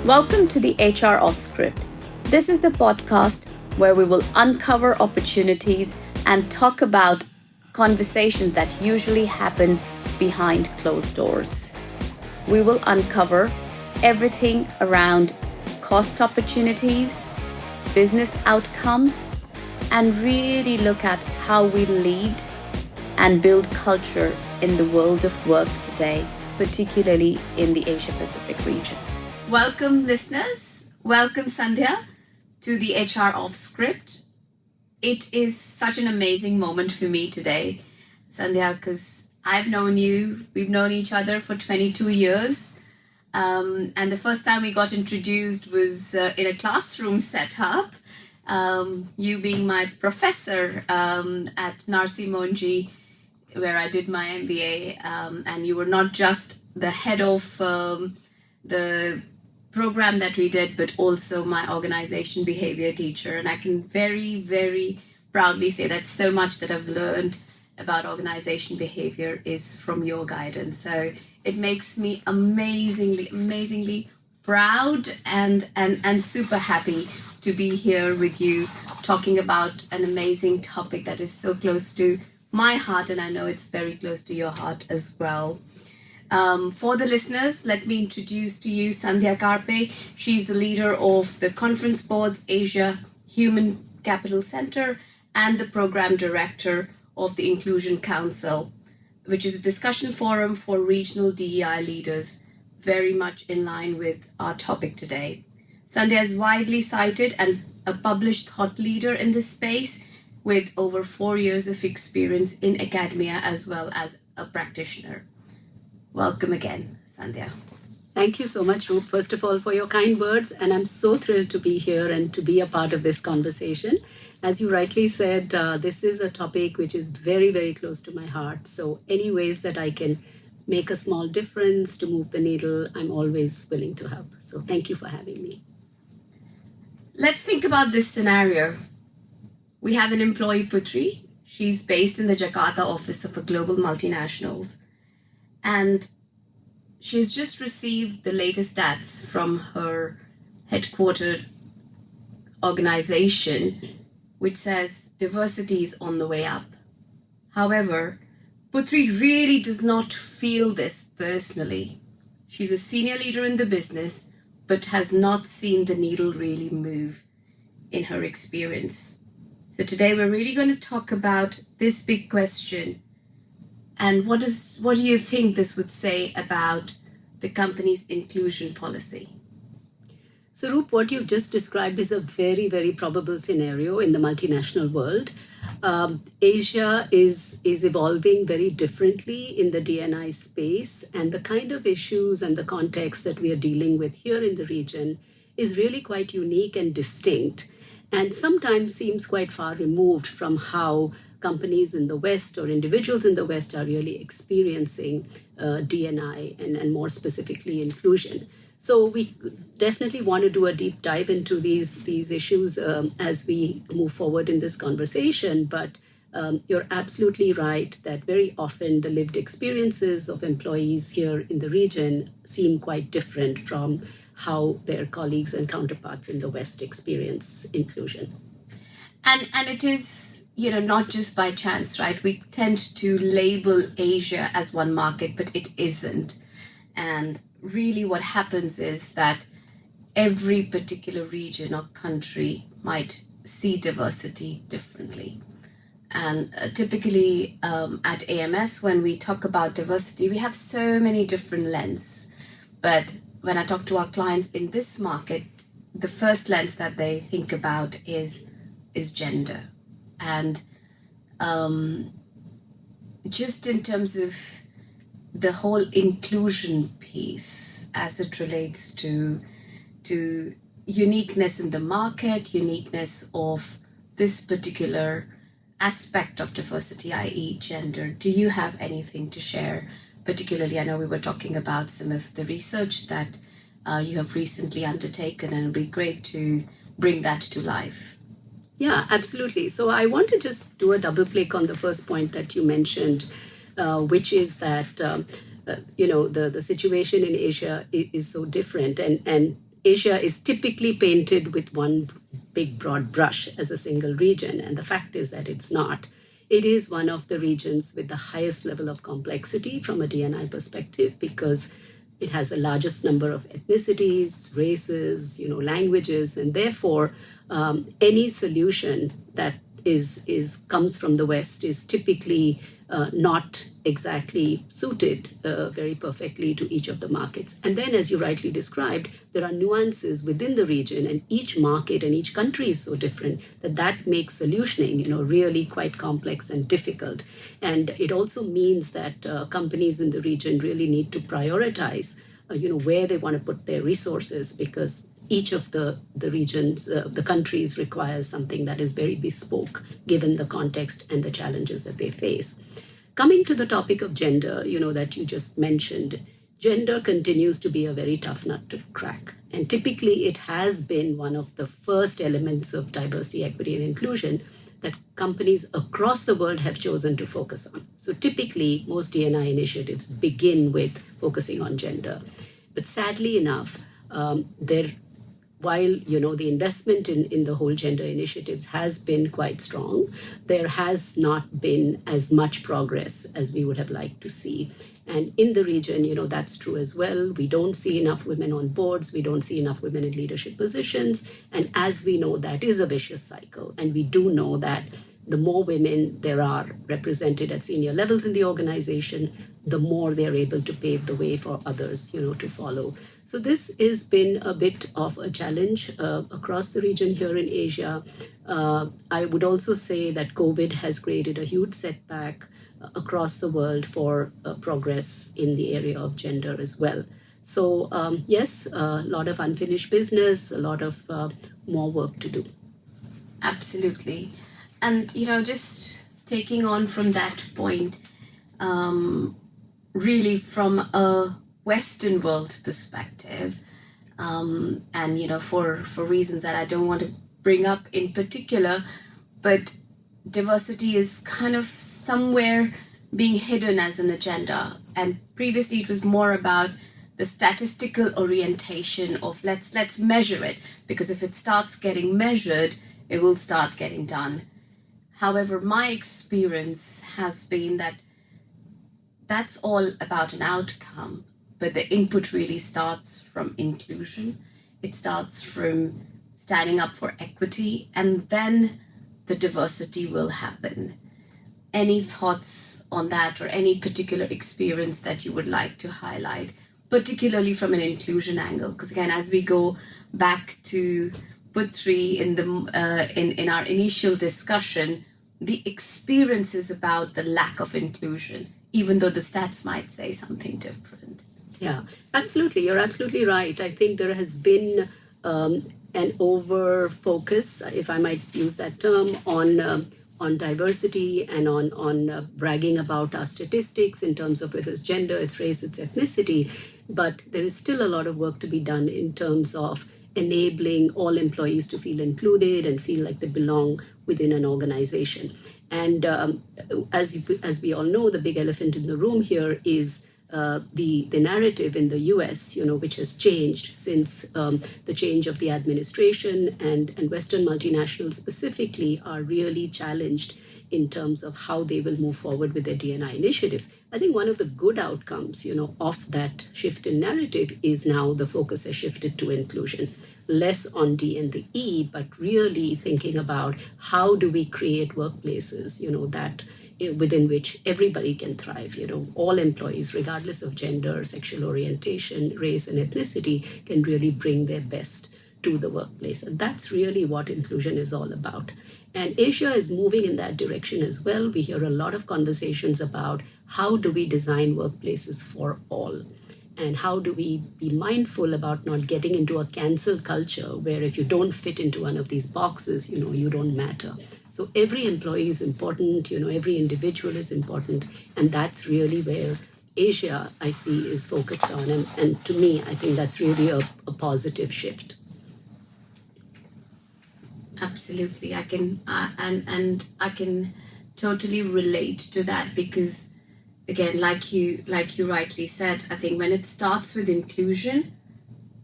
Welcome to the HR Offscript. This is the podcast where we will uncover opportunities and talk about conversations that usually happen behind closed doors. We will uncover everything around cost opportunities, business outcomes, and really look at how we lead and build culture in the world of work today, particularly in the Asia Pacific region. Welcome, listeners. Welcome, Sandhya, to the HR Offscript. It is such an amazing moment for me today, Sandhya, because I've known you. We've known each other for 22 years. And the first time we got introduced was in a classroom setup. You being my professor at Narsi Monji, where I did my MBA. And you were not just the head of the program that we did, but also my organization behavior teacher. And I can very, very proudly say that so much that I've learned about organization behavior is from your guidance. So it makes me amazingly proud and super happy to be here with you talking about an amazing topic that is so close to my heart, and I know it's very close to your heart as well. For the listeners, let me introduce to you Sandhya Karpe. She's the leader of the Conference Board's Asia Human Capital Center and the program director of the Inclusion Council, which is a discussion forum for regional DEI leaders, very much in line with our topic today. Sandhya is widely cited and a published thought leader in this space with over 4 years of experience in academia as well as a practitioner. Welcome again, Sandhya. Thank you so much, Roop, first of all, for your kind words. And I'm so thrilled to be here and to be a part of this conversation. As you rightly said, this is a topic which is very, very close to my heart. So any ways that I can make a small difference to move the needle, I'm always willing to help. So thank you for having me. Let's think about this scenario. We have an employee, Putri. She's based in the Jakarta office of a global multinationals. And she's just received the latest stats from her headquartered organization, which says diversity is on the way up. However, Putri really does not feel this personally. She's a senior leader in the business, but has not seen the needle really move in her experience. So today we're really going to talk about this big question. And what do you think this would say about the company's inclusion policy? So, Roop, what you've just described is a very, very probable scenario in the multinational world. Asia is evolving very differently in the D&I space, and the kind of issues and the context that we are dealing with here in the region is really quite unique and distinct, and sometimes seems quite far removed from how companies in the West or individuals in the West are really experiencing D&I and more specifically inclusion. So we definitely want to do a deep dive into these issues as we move forward in this conversation. But you're absolutely right that very often the lived experiences of employees here in the region seem quite different from how their colleagues and counterparts in the West experience inclusion. And it is, not just by chance, right? We tend to label Asia as one market, but it isn't. And really what happens is that every particular region or country might see diversity differently. And typically at AMS, when we talk about diversity, we have so many different lenses. But when I talk to our clients in this market, the first lens that they think about is gender. And just in terms of the whole inclusion piece as it relates to uniqueness in the market, uniqueness of this particular aspect of diversity, i.e. gender, do you have anything to share? Particularly, I know we were talking about some of the research that you have recently undertaken, and it'd be great to bring that to life. Yeah, absolutely. So I want to just do a double click on the first point that you mentioned, which is that the situation in Asia is so different, and Asia is typically painted with one big broad brush as a single region, and the fact is that it's not. It is one of the regions with the highest level of complexity from a D&I perspective, because it has the largest number of ethnicities, races, languages, and therefore any solution that comes from the West is typically not exactly suited very perfectly to each of the markets. And then, as you rightly described, there are nuances within the region, and each market and each country is so different that makes solutioning, really quite complex and difficult. And it also means that companies in the region really need to prioritize, where they want to put their resources, because each of the regions, the countries requires something that is very bespoke given the context and the challenges that they face. Coming to the topic of gender, that you just mentioned, gender continues to be a very tough nut to crack. And typically it has been one of the first elements of diversity, equity, and inclusion that companies across the world have chosen to focus on. So typically most D&I initiatives begin with focusing on gender. But sadly enough, while the investment in the whole gender initiatives has been quite strong, there has not been as much progress as we would have liked to see. And in the region, that's true as well. We don't see enough women on boards. We don't see enough women in leadership positions. And as we know, that is a vicious cycle. And we do know that the more women there are represented at senior levels in the organization, the more they're able to pave the way for others, to follow. So this has been a bit of a challenge across the region here in Asia. I would also say that COVID has created a huge setback across the world for progress in the area of gender as well. So yes, a lot of unfinished business, a lot of more work to do. Absolutely. And, just taking on from that point, really from a Western world perspective, and, for reasons that I don't want to bring up in particular, but diversity is kind of somewhere being hidden as an agenda. And previously it was more about the statistical orientation of let's measure it, because if it starts getting measured, it will start getting done. However, my experience has been that that's all about an outcome, but the input really starts from inclusion. It starts from standing up for equity, and then the diversity will happen. Any thoughts on that, or any particular experience that you would like to highlight, particularly from an inclusion angle? Because again, as we go back to Putri in our initial discussion, the experience is about the lack of inclusion, even though the stats might say something different. Yeah, absolutely. You're absolutely right. I think there has been an over focus, if I might use that term, on diversity and on bragging about our statistics in terms of whether it's gender, it's race, it's ethnicity. But there is still a lot of work to be done in terms of enabling all employees to feel included and feel like they belong within an organization. And as we all know, the big elephant in the room here is the narrative in the US, which has changed since the change of the administration, and Western multinationals specifically are really challenged in terms of how they will move forward with their D&I initiatives. I think one of the good outcomes, of that shift in narrative is now the focus has shifted to inclusion. Less on D and the E, but really thinking about how do we create workplaces, that within which everybody can thrive. All employees, regardless of gender, sexual orientation, race, and ethnicity, can really bring their best to the workplace. And that's really what inclusion is all about. And Asia is moving in that direction as well. We hear a lot of conversations about how do we design workplaces for all? And how do we be mindful about not getting into a cancel culture where if you don't fit into one of these boxes, you don't matter. So every employee is important, every individual is important. And that's really where Asia, I see, is focused on. And to me, I think that's really a positive shift. Absolutely. I can and I can totally relate to that, because again, like you rightly said, I think when it starts with inclusion,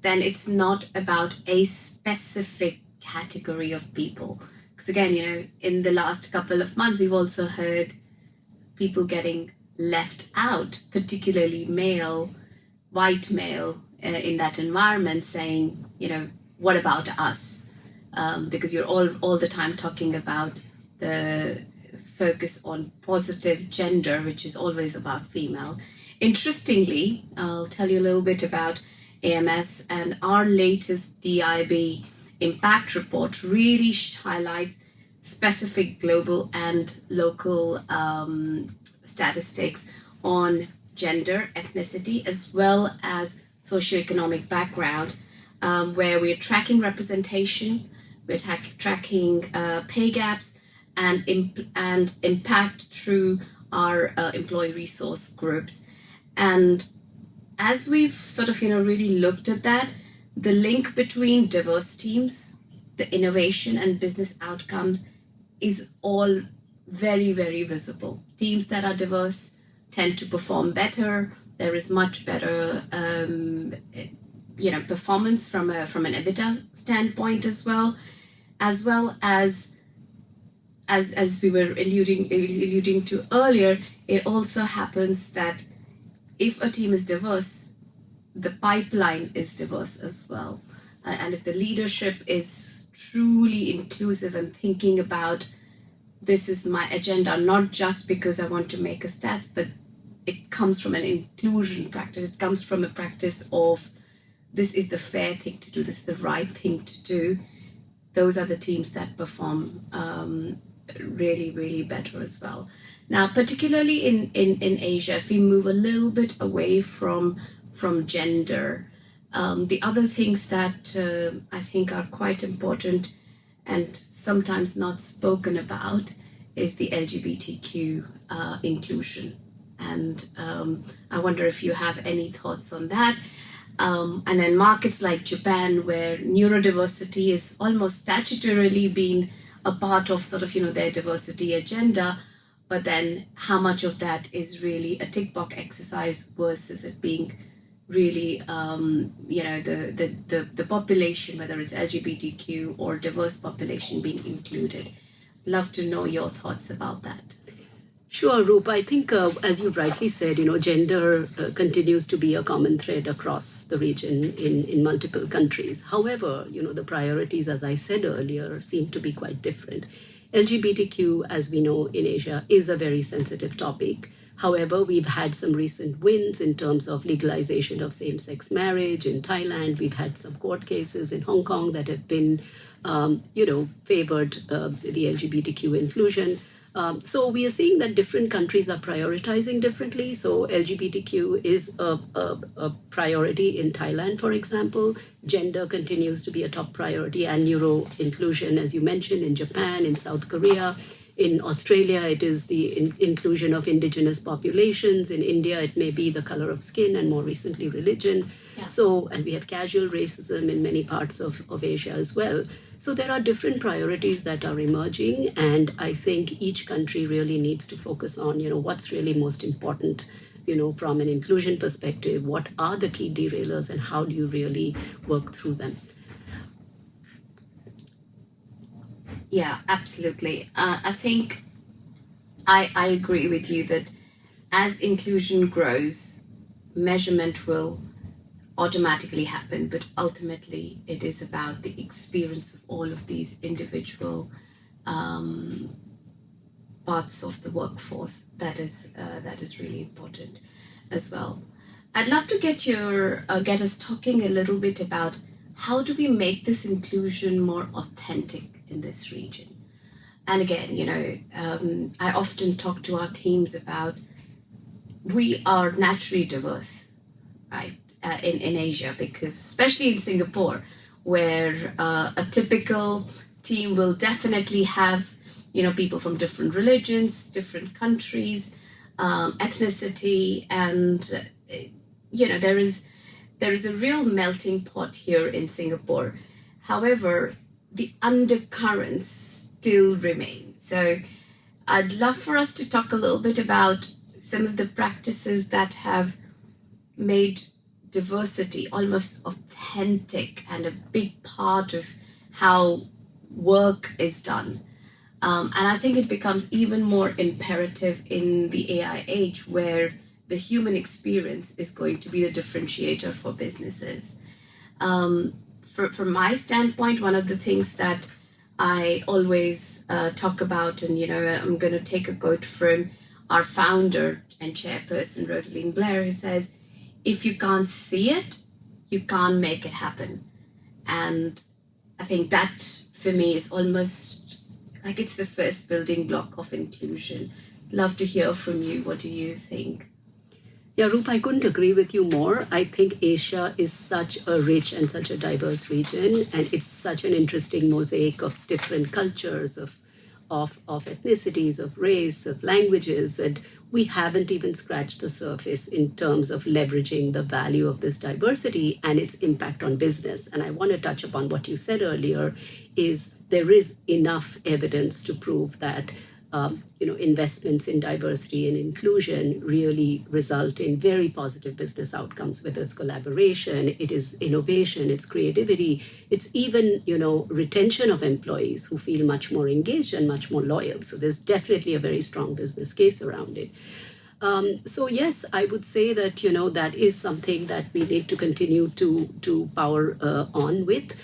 then it's not about a specific category of people. Because again, in the last couple of months, we've also heard people getting left out, particularly white male, in that environment, saying, what about us? Because you're all the time talking about the focus on positive gender, which is always about female. Interestingly, I'll tell you a little bit about AMS, and our latest DIB impact report really highlights specific global and local statistics on gender, ethnicity, as well as socioeconomic background, where we're tracking representation, we're tracking pay gaps, and impact through our employee resource groups. And as we've sort of really looked at that, the link between diverse teams, the innovation and business outcomes is all very, very visible. Teams that are diverse tend to perform better. There is much better performance from an EBITDA standpoint as well as we were alluding to earlier. It also happens that if a team is diverse, the pipeline is diverse as well. And if the leadership is truly inclusive and thinking about, this is my agenda, not just because I want to make a stat, but it comes from an inclusion practice. It comes from a practice of, this is the fair thing to do, this is the right thing to do. Those are the teams that perform really, really better as well. Now, particularly in Asia, if we move a little bit away from gender, the other things that I think are quite important and sometimes not spoken about is the LGBTQ inclusion. And I wonder if you have any thoughts on that. And then markets like Japan, where neurodiversity is almost statutorily being a part of sort of, their diversity agenda, but then how much of that is really a tick box exercise versus it being really, the population, whether it's LGBTQ or diverse population, being included. Love to know your thoughts about that. Sure, Roop. I think, as you've rightly said, gender continues to be a common thread across the region in multiple countries. However, the priorities, as I said earlier, seem to be quite different. LGBTQ, as we know in Asia, is a very sensitive topic. However, we've had some recent wins in terms of legalization of same-sex marriage in Thailand. We've had some court cases in Hong Kong that have been, favored the LGBTQ inclusion. So we are seeing that different countries are prioritizing differently. So LGBTQ is a priority in Thailand, for example. Gender continues to be a top priority, and neuro inclusion, as you mentioned, in Japan, in South Korea. In Australia, it is the inclusion of indigenous populations. In India, it may be the color of skin, and more recently, religion. Yeah. So, and we have casual racism in many parts of Asia as well. So there are different priorities that are emerging, and I think each country really needs to focus on, what's really most important, from an inclusion perspective, what are the key derailers, and how do you really work through them? Yeah, absolutely. I think I agree with you that as inclusion grows, measurement will automatically happen, but ultimately it is about the experience of all of these individual parts of the workforce that is really important as well. I'd love to get us talking a little bit about how do we make this inclusion more authentic in this region. And again, I often talk to our teams about, we are naturally diverse, right? In Asia, because especially in Singapore, where a typical team will definitely have people from different religions, different countries, ethnicity, and there is a real melting pot here in Singapore. However, the undercurrents still remain. So I'd love for us to talk a little bit about some of the practices that have made diversity almost authentic and a big part of how work is done. And I think it becomes even more imperative in the AI age where the human experience is going to be the differentiator for businesses. From my standpoint, one of the things that I always talk about, and I'm going to take a quote from our founder and chairperson, Rosaline Blair, who says, if you can't see it, you can't make it happen. And I think that for me is almost like it's the first building block of inclusion. Love to hear from you. What do you think? Yeah, Roop, I couldn't agree with you more. I think Asia is such a rich and such a diverse region, and it's such an interesting mosaic of different cultures, of ethnicities, of race, of languages, and we haven't even scratched the surface in terms of leveraging the value of this diversity and its impact on business. And I want to touch upon what you said earlier, is there is enough evidence to prove that investments in diversity and inclusion really result in very positive business outcomes, whether it's collaboration, it is innovation, it's creativity, it's even, retention of employees who feel much more engaged and much more loyal. So there's definitely a very strong business case around it. So yes, I would say that that is something that we need to continue to power on with.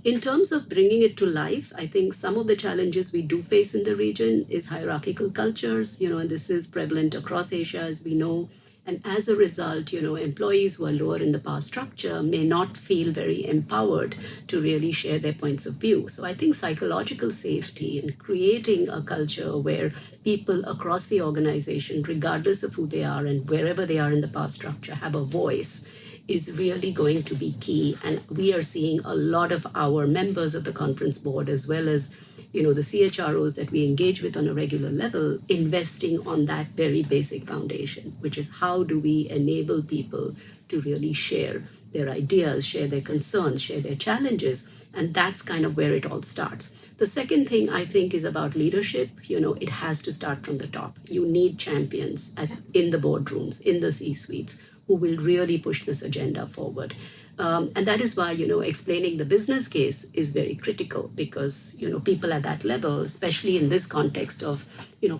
In terms of bringing it to life, I think some of the challenges we do face in the region is hierarchical cultures, and this is prevalent across Asia, as we know. And as a result, employees who are lower in the power structure may not feel very empowered to really share their points of view. So I think psychological safety and creating a culture where people across the organization, regardless of who they are and wherever they are in the power structure, have a voice is really going to be key. And we are seeing a lot of our members of the conference board, as well as the CHROs that we engage with on a regular level, investing on that very basic foundation, which is how do we enable people to really share their ideas, share their concerns, share their challenges. And that's kind of where it all starts. The second thing I think is about leadership. It has to start from the top. You need champions in the boardrooms, in the C-suites, who will really push this agenda forward. And that is why, explaining the business case is very critical, because, people at that level, especially in this context of,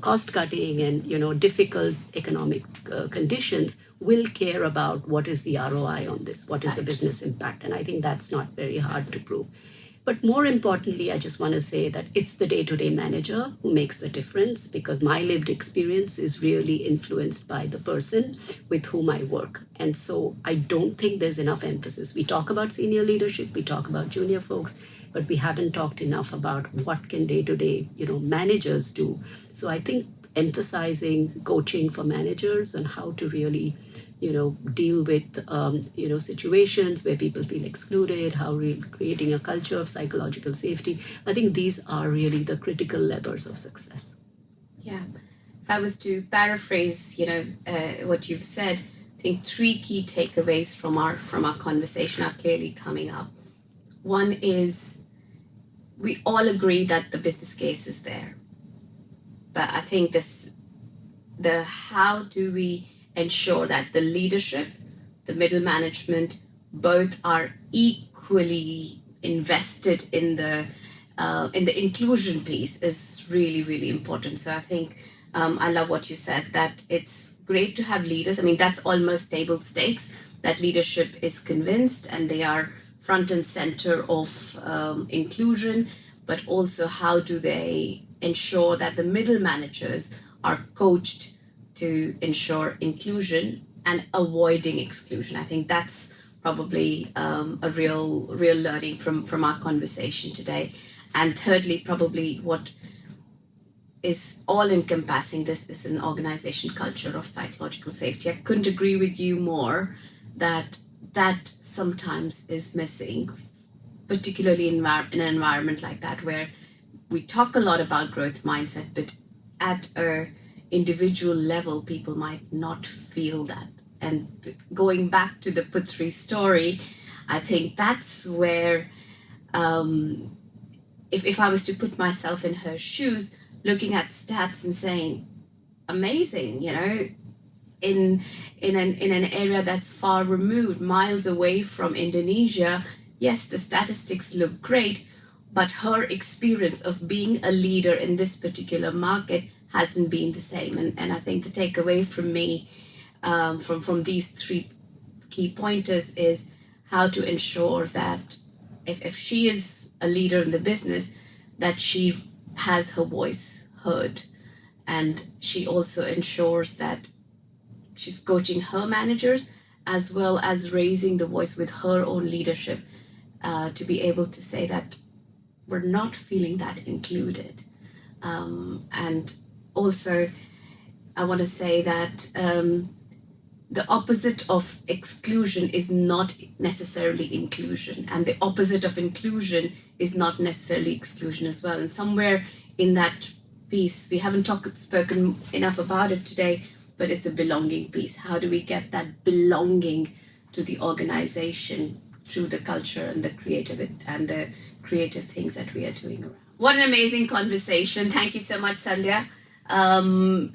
cost cutting and, difficult economic conditions, will care about what is the ROI on this, what is the business impact. And I think that's not very hard to prove. But more importantly, I just want to say that it's the day-to-day manager who makes the difference, because my lived experience is really influenced by the person with whom I work. And so I don't think there's enough emphasis. We talk about senior leadership, we talk about junior folks, but we haven't talked enough about what can day-to-day, managers do. So I think emphasizing coaching for managers and how to really deal with situations where people feel excluded, how creating a culture of psychological safety. I think these are really the critical levers of success. Yeah. If I was to paraphrase, what you've said, I think three key takeaways from our conversation are clearly coming up. One is we all agree that the business case is there, but I think the how do we ensure that the leadership, the middle management, both are equally invested in the inclusion piece is really, really important. So I think I love what you said, that it's great to have leaders. I mean, that's almost table stakes, that leadership is convinced and they are front and center of inclusion, but also how do they ensure that the middle managers are coached to ensure inclusion and avoiding exclusion. I think that's probably a real learning from our conversation today. And thirdly, probably what is all encompassing this is an organization culture of psychological safety. I couldn't agree with you more that sometimes is missing, particularly in an environment like that, where we talk a lot about growth mindset, but at a individual level, people might not feel that. And going back to the Putri story, I think that's where, if I was to put myself in her shoes, looking at stats and saying, amazing, in an area that's far removed, miles away from Indonesia. Yes, the statistics look great, but her experience of being a leader in this particular market hasn't been the same. And I think the takeaway from me, from these three key pointers, is how to ensure that if she is a leader in the business, that she has her voice heard, and she also ensures that she's coaching her managers as well as raising the voice with her own leadership, to be able to say that we're not feeling that included. And also, I want to say that the opposite of exclusion is not necessarily inclusion, and the opposite of inclusion is not necessarily exclusion as well. And somewhere in that piece, we haven't spoken enough about it today, but it's the belonging piece. How do we get that belonging to the organization through the culture and the creative things that we are doing around? What an amazing conversation. Thank you so much, Sandhya.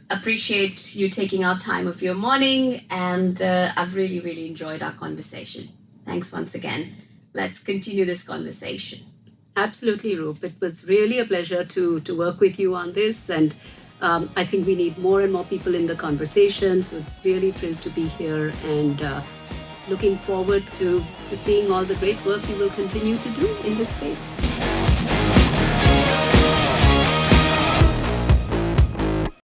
Appreciate you taking out time of your morning, and I've really enjoyed our conversation. Thanks once again. Let's continue this conversation. Absolutely, Roop. It was really a pleasure to work with you on this, and I think we need more and more people in the conversation. So really thrilled to be here, and looking forward to seeing all the great work you will continue to do in this space.